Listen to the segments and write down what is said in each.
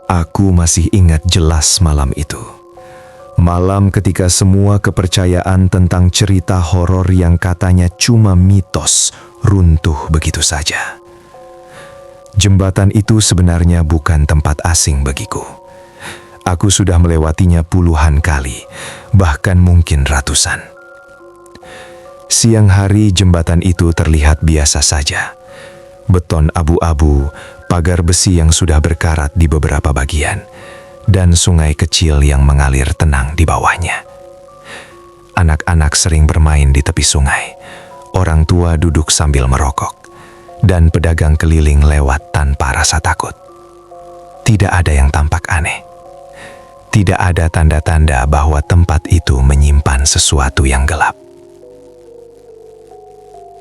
Aku masih ingat jelas malam itu. Malam ketika semua kepercayaan tentang cerita horor yang katanya cuma mitos runtuh begitu saja. Jembatan itu sebenarnya bukan tempat asing bagiku. Aku sudah melewatinya puluhan kali, bahkan mungkin ratusan. Siang hari jembatan itu terlihat biasa saja. Beton abu-abu, pagar besi yang sudah berkarat di beberapa bagian, dan sungai kecil yang mengalir tenang di bawahnya. Anak-anak sering bermain di tepi sungai, orang tua duduk sambil merokok, dan pedagang keliling lewat tanpa rasa takut. Tidak ada yang tampak aneh. Tidak ada tanda-tanda bahwa tempat itu menyimpan sesuatu yang gelap.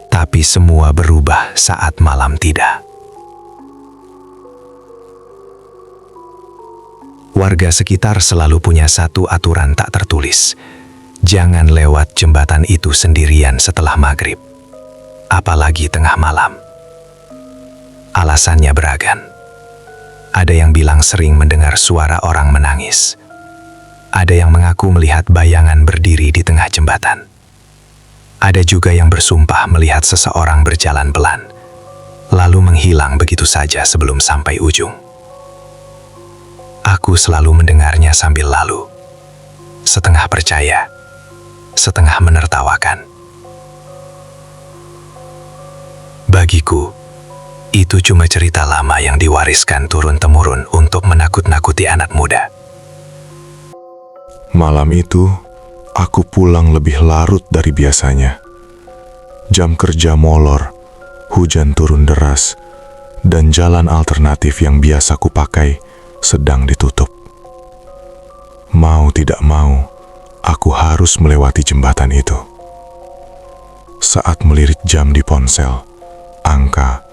Tapi semua berubah saat malam tiba. Warga sekitar selalu punya satu aturan tak tertulis. Jangan lewat jembatan itu sendirian setelah maghrib, apalagi tengah malam. Alasannya beragam. Ada yang bilang sering mendengar suara orang menangis. Ada yang mengaku melihat bayangan berdiri di tengah jembatan. Ada juga yang bersumpah melihat seseorang berjalan pelan, lalu menghilang begitu saja sebelum sampai ujung. Aku selalu mendengarnya sambil lalu, setengah percaya, setengah menertawakan. Bagiku, itu cuma cerita lama yang diwariskan turun-temurun untuk menakut-nakuti anak muda. Malam itu, aku pulang lebih larut dari biasanya. Jam kerja molor, hujan turun deras, dan jalan alternatif yang biasa kupakai sedang ditutup. Mau tidak mau, aku harus melewati jembatan itu. Saat melirik jam di ponsel, angka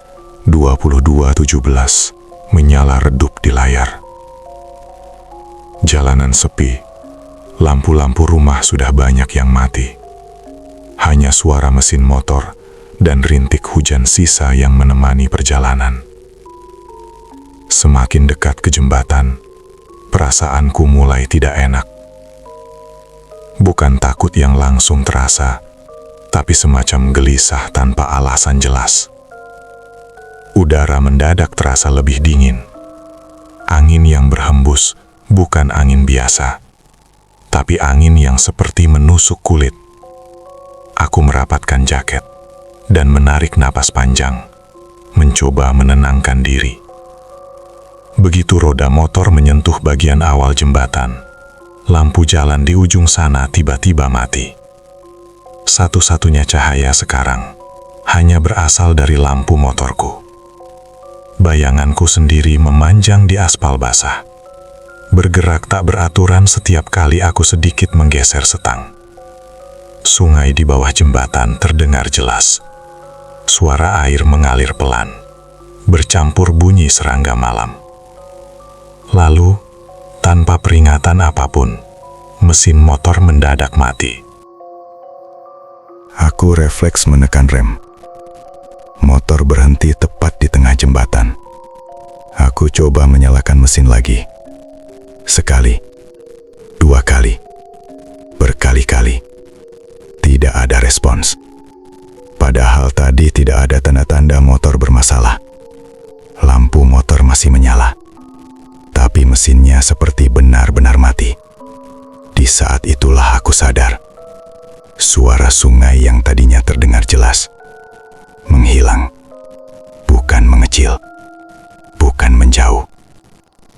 22.17 menyala redup di layar. Jalanan sepi, lampu-lampu rumah sudah banyak yang mati. Hanya suara mesin motor dan rintik hujan sisa yang menemani perjalanan. Semakin dekat ke jembatan, perasaanku mulai tidak enak. Bukan takut yang langsung terasa, tapi semacam gelisah tanpa alasan jelas. Udara mendadak terasa lebih dingin. Angin yang berhembus bukan angin biasa, tapi angin yang seperti menusuk kulit. Aku merapatkan jaket dan menarik napas panjang, mencoba menenangkan diri. Begitu roda motor menyentuh bagian awal jembatan, lampu jalan di ujung sana tiba-tiba mati. Satu-satunya cahaya sekarang hanya berasal dari lampu motorku. Bayanganku sendiri memanjang di aspal basah, bergerak tak beraturan setiap kali aku sedikit menggeser setang. Sungai di bawah jembatan terdengar jelas. Suara air mengalir pelan, bercampur bunyi serangga malam. Lalu, tanpa peringatan apapun, mesin motor mendadak mati. Aku refleks menekan rem. Motor berhenti tepat di tengah jembatan. Aku coba menyalakan mesin lagi. Sekali, dua kali, berkali-kali. Tidak ada respons. Padahal tadi tidak ada tanda-tanda motor bermasalah. Lampu motor masih menyala, tapi mesinnya seperti benar-benar mati. Di saat itulah aku sadar. Suara sungai yang tadinya terdengar jelas menghilang, bukan mengecil, bukan menjauh,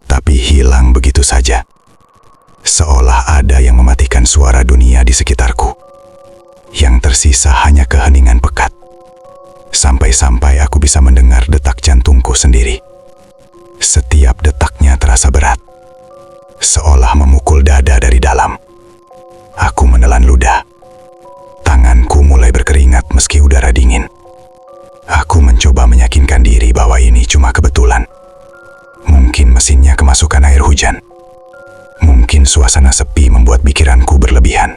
tapi hilang begitu saja. Seolah ada yang mematikan suara dunia di sekitarku. Yang tersisa hanya keheningan pekat. Sampai-sampai aku bisa mendengar detak jantungku sendiri. Setiap detaknya terasa berat, seolah memukul dada dari dalam. Aku menelan ludah. Tanganku mulai berkeringat meski udara dingin. Aku mencoba meyakinkan diri bahwa ini cuma kebetulan. Mungkin mesinnya kemasukan air hujan. Mungkin suasana sepi membuat pikiranku berlebihan.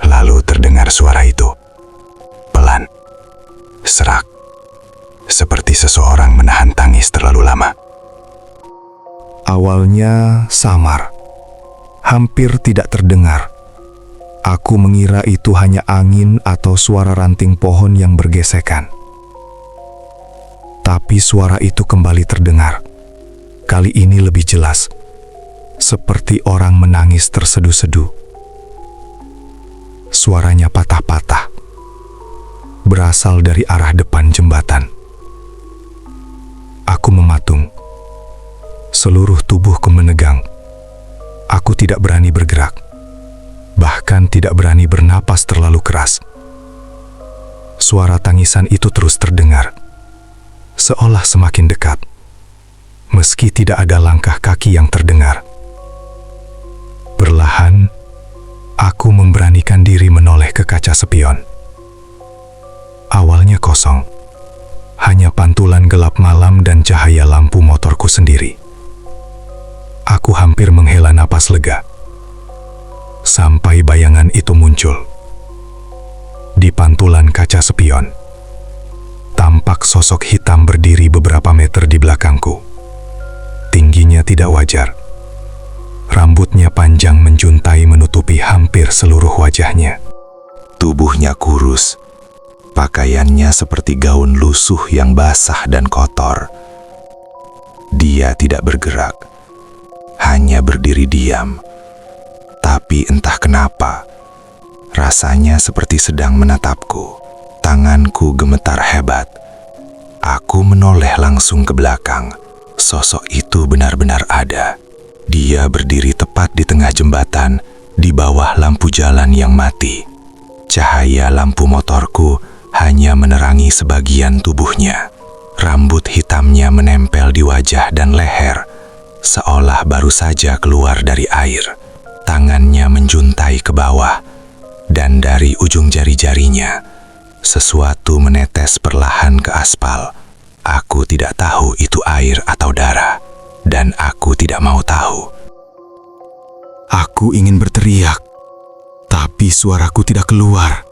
Lalu terdengar suara itu. Pelan. Serak. Seperti seseorang menahan tangis terlalu lama. Awalnya samar, hampir tidak terdengar. Aku mengira itu hanya angin atau suara ranting pohon yang bergesekan. Tapi suara itu kembali terdengar. Kali ini lebih jelas, seperti orang menangis terseduh-seduh. Suaranya patah-patah, berasal dari arah depan jembatan. Aku mematung. Seluruh tubuhku menegang. Aku tidak berani bergerak, bahkan tidak berani bernapas terlalu keras. Suara tangisan itu terus terdengar, seolah semakin dekat, meski tidak ada langkah kaki yang terdengar. Perlahan, aku memberanikan diri menoleh ke kaca spion. Awalnya kosong, hanya pantulan gelap malam dan cahaya lampu motorku sendiri. Aku hampir menghela napas lega, sampai bayangan itu muncul. Di pantulan kaca spion, tampak sosok hitam berdiri beberapa meter di belakangku. Tingginya tidak wajar. Rambutnya panjang menjuntai menutupi hampir seluruh wajahnya. Tubuhnya kurus, pakaiannya seperti gaun lusuh yang basah dan kotor. Dia tidak bergerak, hanya berdiri diam. Tapi entah kenapa, rasanya seperti sedang menatapku. Tanganku gemetar hebat. Aku menoleh langsung ke belakang. Sosok itu benar-benar ada. Dia berdiri tepat di tengah jembatan, di bawah lampu jalan yang mati. Cahaya lampu motorku hanya menerangi sebagian tubuhnya. Rambut hitamnya menempel di wajah dan leher, seolah baru saja keluar dari air. Tangannya menjuntai ke bawah, dan dari ujung jari-jarinya, sesuatu menetes perlahan ke aspal. Aku tidak tahu itu air atau darah, dan aku tidak mau tahu. Aku ingin berteriak, tapi suaraku tidak keluar.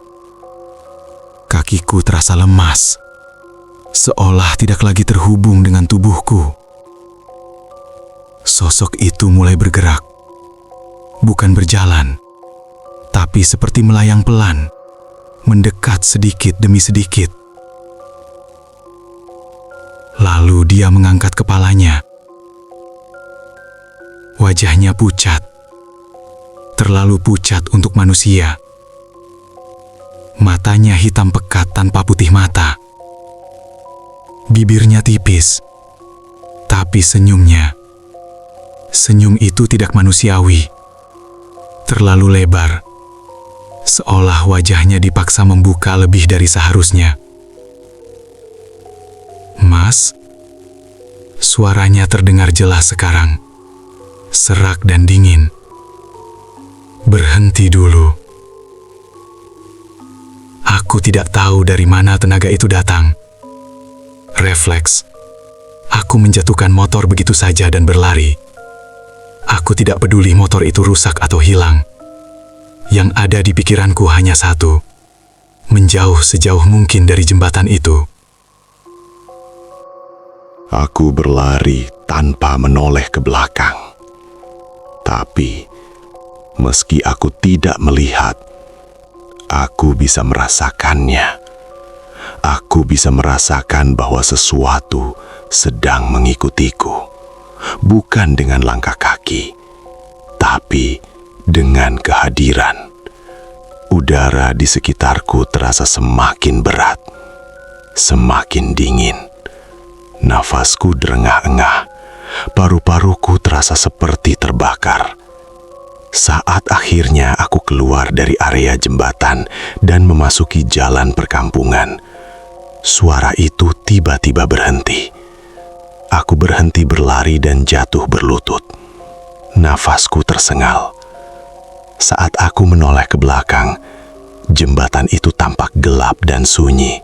Kakiku terasa lemas, seolah tidak lagi terhubung dengan tubuhku. Sosok itu mulai bergerak, bukan berjalan, tapi seperti melayang pelan, mendekat sedikit demi sedikit. Lalu dia mengangkat kepalanya. Wajahnya pucat, terlalu pucat untuk manusia. Matanya hitam pekat tanpa putih mata. Bibirnya tipis, tapi senyum itu tidak manusiawi. Terlalu lebar, seolah wajahnya dipaksa membuka lebih dari seharusnya. "Mas," suaranya terdengar jelas sekarang, serak dan dingin. "Berhenti dulu." Aku tidak tahu dari mana tenaga itu datang. Refleks, aku menjatuhkan motor begitu saja dan berlari. Aku tidak peduli motor itu rusak atau hilang. Yang ada di pikiranku hanya satu: menjauh sejauh mungkin dari jembatan itu. Aku berlari tanpa menoleh ke belakang. Tapi, meski aku tidak melihat, aku bisa merasakannya. Aku bisa merasakan bahwa sesuatu sedang mengikutiku. Bukan dengan langkah kaki, tapi dengan kehadiran. Udara di sekitarku terasa semakin berat, semakin dingin. Nafasku derengah-engah, paru-paruku terasa seperti terbakar. Saat akhirnya aku keluar dari area jembatan dan memasuki jalan perkampungan, suara itu tiba-tiba berhenti. Aku berhenti berlari dan jatuh berlutut. Nafasku tersengal. Saat aku menoleh ke belakang, jembatan itu tampak gelap dan sunyi,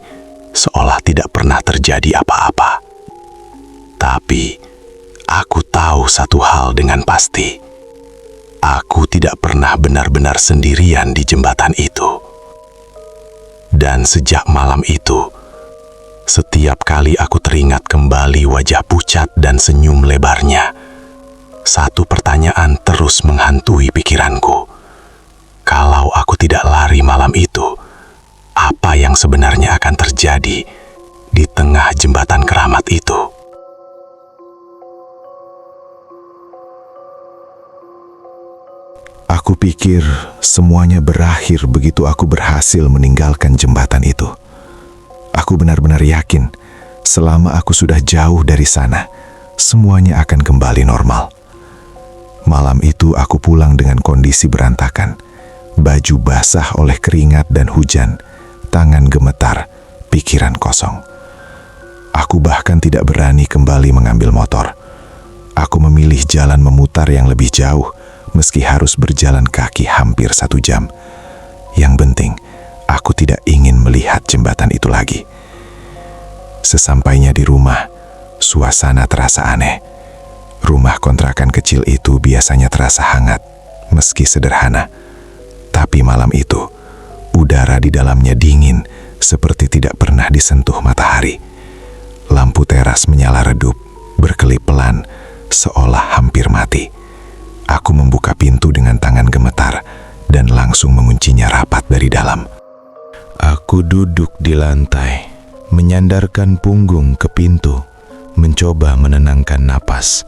seolah tidak pernah terjadi apa-apa. Tapi, aku tahu satu hal dengan pasti. Aku tidak pernah benar-benar sendirian di jembatan itu. Dan sejak malam itu, setiap kali aku teringat kembali wajah pucat dan senyum lebarnya, Satu pertanyaan terus menghantui pikiranku. Kalau aku tidak lari malam itu, apa yang sebenarnya akan terjadi di tengah jembatan keramat itu? Aku pikir semuanya berakhir begitu aku berhasil meninggalkan jembatan itu. Aku benar-benar yakin selama aku sudah jauh dari sana, semuanya akan kembali normal. Malam itu aku pulang dengan kondisi berantakan. Baju basah oleh keringat dan hujan, tangan gemetar, pikiran kosong. Aku bahkan tidak berani kembali mengambil motor. Aku memilih jalan memutar yang lebih jauh, meski harus berjalan kaki hampir 1 jam. Yang penting, aku tidak ingin melihat jembatan itu lagi. Sesampainya di rumah, suasana terasa aneh. Rumah kontrakan kecil itu biasanya terasa hangat, meski sederhana. Tapi malam itu, udara di dalamnya dingin, seperti tidak pernah disentuh matahari. Lampu teras menyala redup, berkelip pelan, seolah hampir mati. Aku membuka pintu dengan tangan gemetar, dan langsung menguncinya rapat dari dalam. Aku duduk di lantai, menyandarkan punggung ke pintu, mencoba menenangkan napas.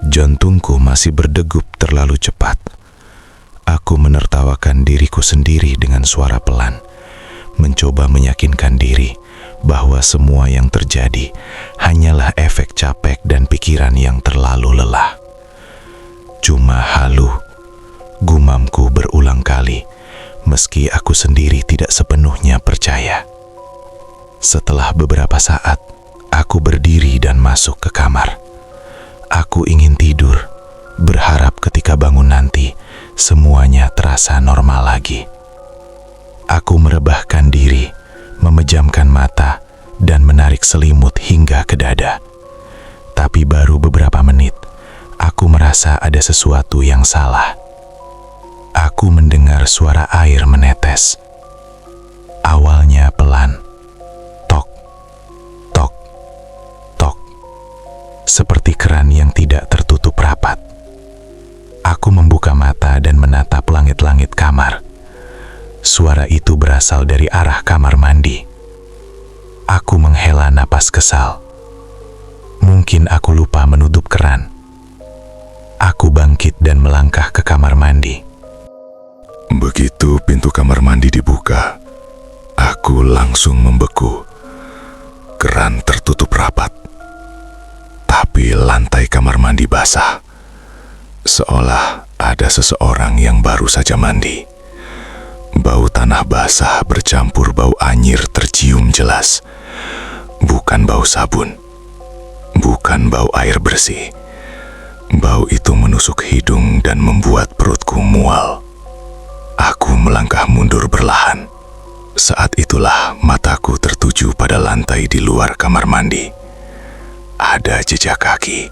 Jantungku masih berdegup terlalu cepat. Aku menertawakan diriku sendiri dengan suara pelan, mencoba meyakinkan diri bahwa semua yang terjadi hanyalah efek capek dan pikiran yang terlalu lelah. Cuma halu, gumamku berulang kali, meski aku sendiri tidak sepenuhnya percaya. Setelah beberapa saat, aku berdiri dan masuk ke kamar. Aku ingin tidur, berharap ketika bangun nanti, semuanya terasa normal lagi. Aku merebahkan diri, memejamkan mata, dan menarik selimut hingga ke dada. Tapi baru beberapa menit, aku merasa ada sesuatu yang salah. Aku mendengar suara air menetes. Awalnya pelan. Tok, tok, tok. Seperti keran yang tidak tertutup rapat. Aku membuka mata dan menatap langit-langit kamar. Suara itu berasal dari arah kamar mandi. Aku menghela napas kesal. Mungkin aku lupa menutup keran. Aku bangkit dan melangkah ke kamar mandi. Begitu pintu kamar mandi dibuka, aku langsung membeku. Keran tertutup rapat, tapi lantai kamar mandi basah. Seolah ada seseorang yang baru saja mandi. Bau tanah basah bercampur bau anyir tercium jelas. Bukan bau sabun, bukan bau air bersih. Bau itu menusuk hidung dan membuat perutku mual. Aku melangkah mundur perlahan. Saat itulah mataku tertuju pada lantai di luar kamar mandi. Ada jejak kaki.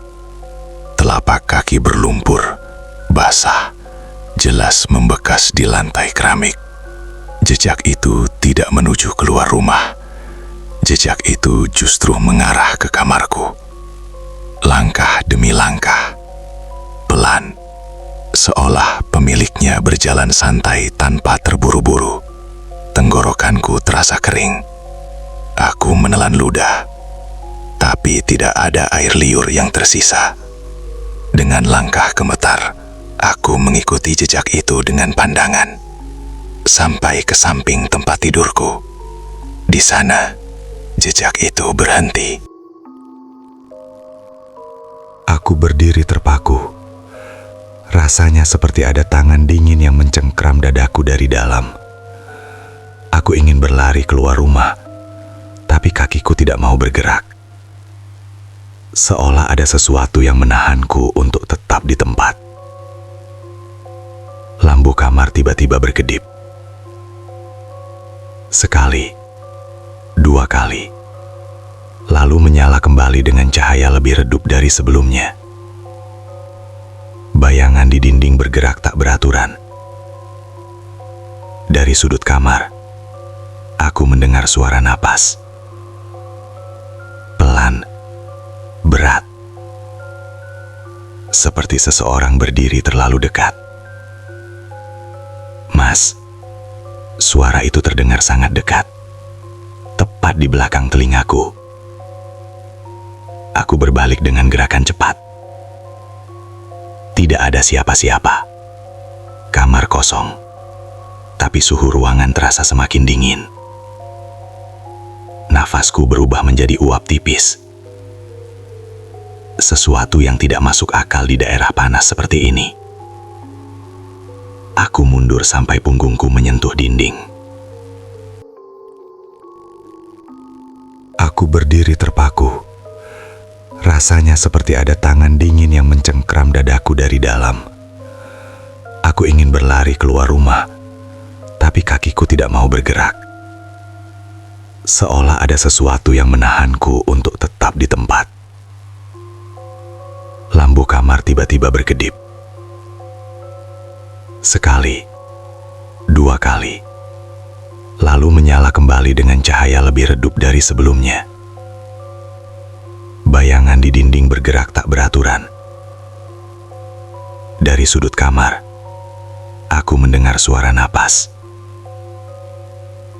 Telapak kaki berlumpur, basah, jelas membekas di lantai keramik. Jejak itu tidak menuju keluar rumah. Jejak itu justru mengarah ke kamarku. Langkah demi langkah, pelan, seolah pemiliknya berjalan santai tanpa terburu-buru. Tenggorokanku terasa kering. Aku menelan ludah, tapi tidak ada air liur yang tersisa. Dengan langkah gemetar, aku mengikuti jejak itu dengan pandangan. Sampai ke samping tempat tidurku. Di sana, jejak itu berhenti. Aku berdiri terpaku. Rasanya seperti ada tangan dingin yang mencengkram dadaku dari dalam. Aku ingin berlari keluar rumah, tapi kakiku tidak mau bergerak. Seolah ada sesuatu yang menahanku untuk tetap di tempat. Lampu kamar tiba-tiba berkedip. Sekali, 2 kali, lalu menyala kembali dengan cahaya lebih redup dari sebelumnya. Bayangan di dinding bergerak tak beraturan. Dari sudut kamar, aku mendengar suara napas. Pelan, berat. seperti seseorang berdiri terlalu dekat. Mas, suara itu terdengar sangat dekat, tepat di belakang telingaku. Aku berbalik dengan gerakan cepat. Tidak ada siapa-siapa. Kamar kosong, tapi suhu ruangan terasa semakin dingin. Nafasku berubah menjadi uap tipis. Sesuatu yang tidak masuk akal di daerah panas seperti ini. Aku mundur sampai punggungku menyentuh dinding. Aku berdiri terpaku. Rasanya seperti ada tangan dingin yang mencengkram dadaku dari dalam. Aku ingin berlari keluar rumah, tapi kakiku tidak mau bergerak. Seolah ada sesuatu yang menahanku untuk tetap di tempat. Lampu kamar tiba-tiba berkedip. Sekali, dua kali, lalu menyala kembali dengan cahaya lebih redup dari sebelumnya. Bayangan di dinding bergerak tak beraturan. Dari sudut kamar, aku mendengar suara napas.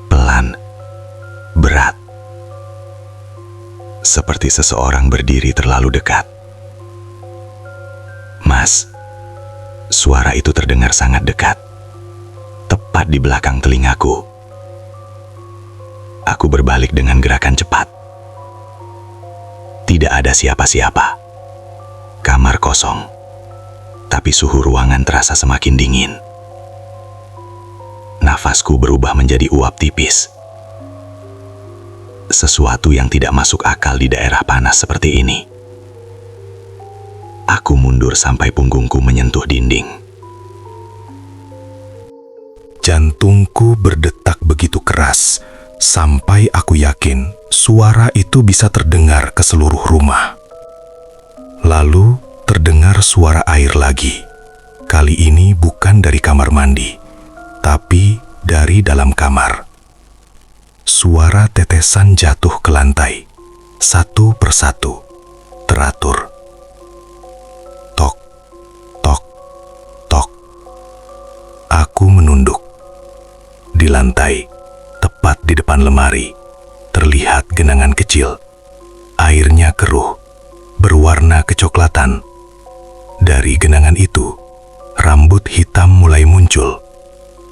Pelan, berat. Seperti seseorang berdiri terlalu dekat. Mas, suara itu terdengar sangat dekat, tepat di belakang telingaku. Aku berbalik dengan gerakan cepat. Tidak ada siapa-siapa. Kamar kosong, tapi suhu ruangan terasa semakin dingin. Nafasku berubah menjadi uap tipis. Sesuatu yang tidak masuk akal di daerah panas seperti ini. Aku mundur sampai punggungku menyentuh dinding. Jantungku berdetak begitu keras, sampai aku yakin suara itu bisa terdengar ke seluruh rumah. Lalu terdengar suara air lagi. Kali ini bukan dari kamar mandi, tapi dari dalam kamar. Suara tetesan jatuh ke lantai, satu persatu, teratur. Tok, tok, tok. Aku menunduk. Di lantai, tepat di depan lemari, terlihat genangan kecil. Airnya keruh, berwarna kecoklatan. Dari genangan itu, rambut hitam mulai muncul.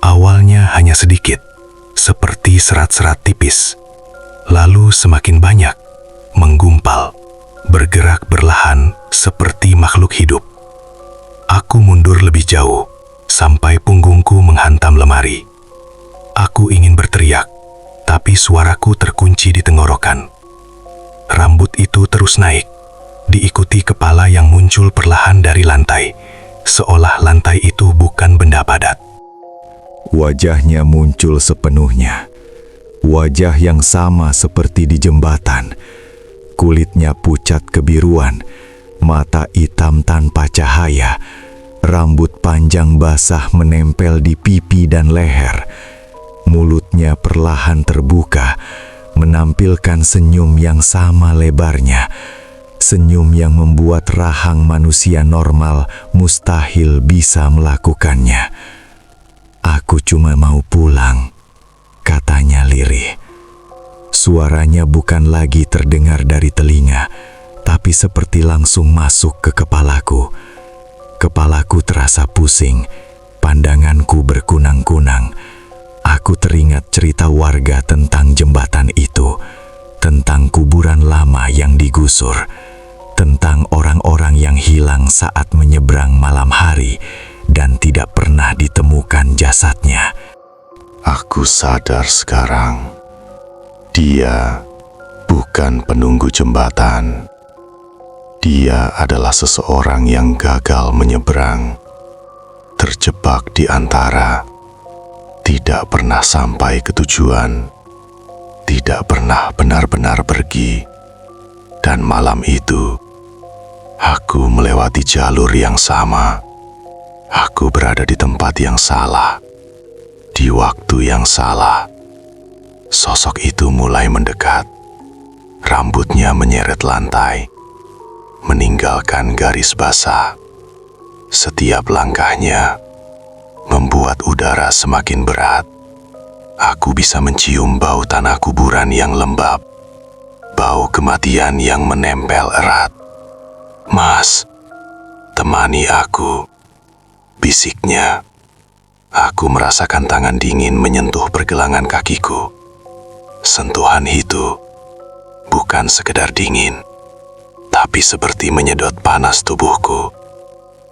Awalnya hanya sedikit, seperti serat-serat tipis. Lalu semakin banyak, menggumpal, bergerak perlahan seperti makhluk hidup. Aku mundur lebih jauh, sampai punggungku menghantam lemari. Aku ingin berteriak, tapi suaraku terkunci di tenggorokan. Rambut itu terus naik, diikuti kepala yang muncul perlahan dari lantai, seolah lantai itu bukan benda padat. Wajahnya muncul sepenuhnya. Wajah yang sama seperti di jembatan. Kulitnya pucat kebiruan, mata hitam tanpa cahaya, rambut panjang basah menempel di pipi dan leher. Mulutnya perlahan terbuka, menampilkan senyum yang sama lebarnya. Senyum yang membuat rahang manusia normal mustahil bisa melakukannya. "Aku cuma mau pulang," katanya lirih. Suaranya bukan lagi terdengar dari telinga, tapi seperti langsung masuk ke kepalaku. Kepalaku terasa pusing, pandanganku berkunang-kunang. Aku teringat cerita warga tentang jembatan itu, tentang kuburan lama yang digusur, tentang orang-orang yang hilang saat menyeberang malam hari dan tidak pernah ditemukan jasadnya. Aku sadar sekarang, dia bukan penunggu jembatan. Dia adalah seseorang yang gagal menyeberang, terjebak di antara, tidak pernah sampai ke tujuan, tidak pernah benar-benar pergi. Dan malam itu, aku melewati jalur yang sama. Aku berada di tempat yang salah, di waktu yang salah. Sosok itu mulai mendekat. Rambutnya menyeret lantai, meninggalkan garis basah. Setiap langkahnya membuat udara semakin berat. Aku bisa mencium bau tanah kuburan yang lembab, bau kematian yang menempel erat. "Mas, temani aku," bisiknya. Aku merasakan tangan dingin menyentuh pergelangan kakiku. Sentuhan itu bukan sekedar dingin, tapi seperti menyedot panas tubuhku.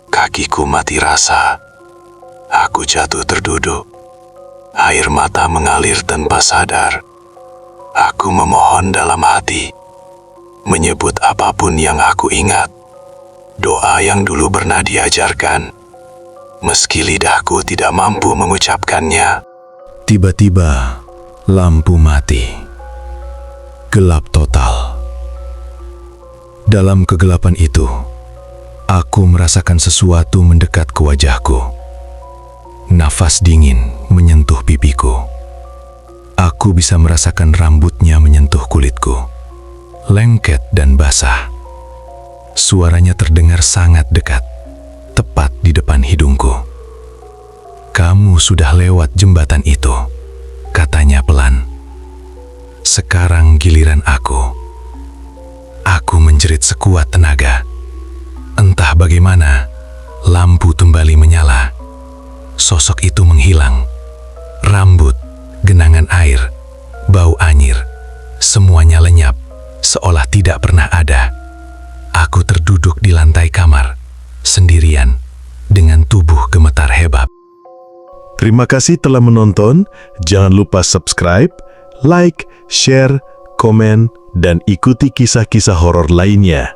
Kakiku mati rasa. Aku jatuh terduduk. Air mata mengalir tanpa sadar. Aku memohon dalam hati, menyebut apapun yang aku ingat. Doa yang dulu pernah diajarkan, meski lidahku tidak mampu mengucapkannya. Tiba-tiba, lampu mati. Gelap total. Dalam kegelapan itu, aku merasakan sesuatu mendekat ke wajahku. Nafas dingin menyentuh pipiku. Aku bisa merasakan rambutnya menyentuh kulitku. Lengket dan basah. Suaranya terdengar sangat dekat, tepat di depan hidungku. "Kamu sudah lewat jembatan itu," katanya pelan. Sekarang giliran aku. Aku menjerit sekuat tenaga. Entah bagaimana, lampu kembali menyala. Sosok itu menghilang. Rambut, genangan air, bau anyir, semuanya lenyap, seolah tidak pernah ada. Aku terduduk di lantai kamar, sendirian, dengan tubuh gemetar hebat. Terima kasih telah menonton. Jangan lupa subscribe, like, share, komen, dan ikuti kisah-kisah horor lainnya.